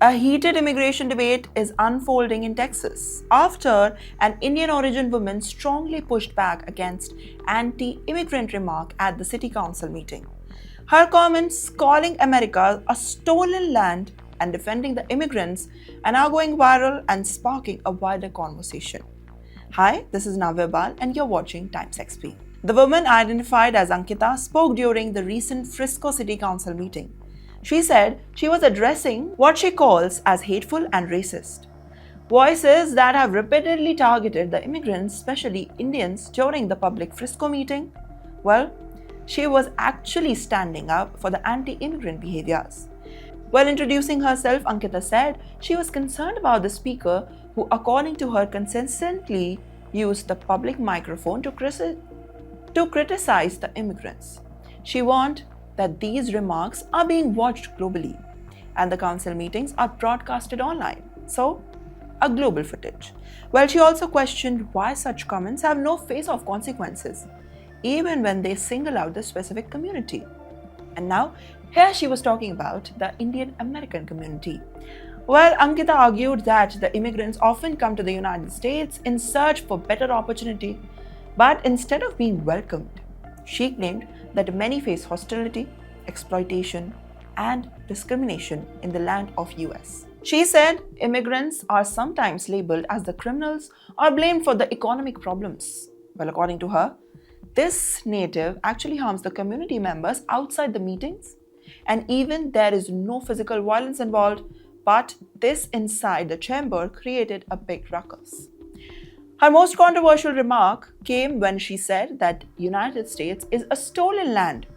A heated immigration debate is unfolding in Texas after an Indian origin woman strongly pushed back against anti immigrant remark at the city council meeting. Her comments calling America a stolen land and defending the immigrants are now going viral and sparking a wider conversation. Hi, this is Navya Bal and you're watching TimesXP. The woman identified as Ankita spoke during the recent Frisco City Council meeting. She said she was addressing what she calls as hateful and racist voices that have repeatedly targeted the immigrants, especially Indians, during the public Frisco meeting. Well, she was actually standing up for the anti-immigrant behaviors. While introducing herself, Ankita said she was concerned about the speaker who, according to her, consistently used the public microphone to criticize the immigrants. She warned that these remarks are being watched globally and the council meetings are broadcasted online. So, a global footage. Well, she also questioned why such comments have no face-off consequences, even when they single out the specific community. And now, here she was talking about the Indian American community. Well, Ankita argued that the immigrants often come to the United States in search for better opportunity, but instead of being welcomed, she claimed that many face hostility, exploitation, and discrimination in the land of US. She said immigrants are sometimes labeled as the criminals or blamed for the economic problems. Well, according to her, this narrative actually harms the community members outside the meetings, and even there is no physical violence involved, but this inside the chamber created a big ruckus. Her most controversial remark came when she said that United States is a stolen land,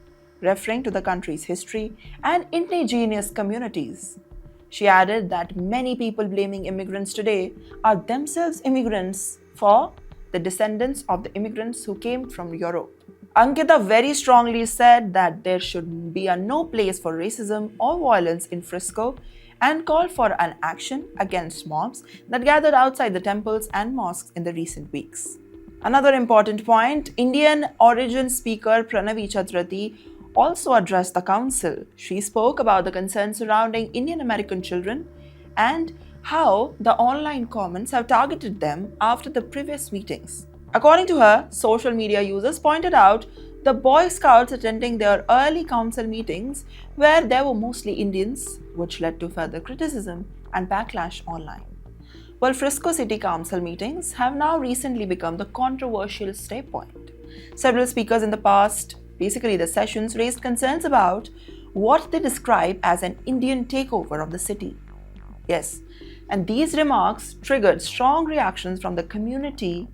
referring to the country's history and indigenous communities. She added that many people blaming immigrants today are themselves immigrants for the descendants of the immigrants who came from Europe. Ankita very strongly said that there should be no place for racism or violence in Frisco and called for an action against mobs that gathered outside the temples and mosques in the recent weeks. Another important point, Indian origin speaker Pranavi Chadrati also addressed the council. She spoke about the concerns surrounding Indian American children and how the online comments have targeted them after the previous meetings. According to her, social media users pointed out the Boy Scouts attending their early council meetings where there were mostly Indians, which led to further criticism and backlash online. Well, Frisco City Council meetings have now recently become the controversial stay point. Several speakers in the past, basically the sessions, raised concerns about what they describe as an Indian takeover of the city. Yes, and these remarks triggered strong reactions from the community,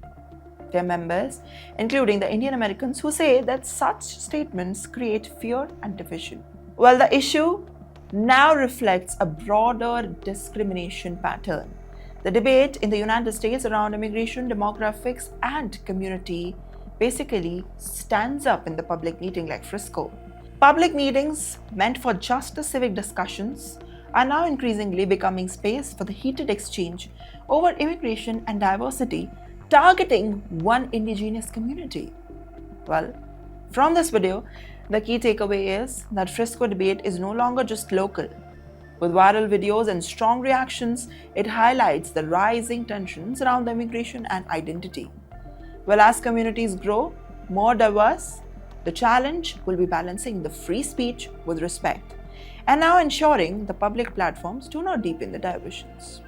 their members, including the Indian Americans, who say that such statements create fear and division. Well, the issue now reflects a broader discrimination pattern. The debate in the United States around immigration, demographics, and community basically stands up in the public meeting like Frisco. Public meetings meant for just the civic discussions are now increasingly becoming space for the heated exchange over immigration and diversity, targeting one indigenous community. Well, from this video, the key takeaway is that Frisco debate is no longer just local. With viral videos and strong reactions, it highlights the rising tensions around the immigration and identity. Well, as communities grow more diverse, the challenge will be balancing the free speech with respect and now ensuring the public platforms do not deepen the divisions.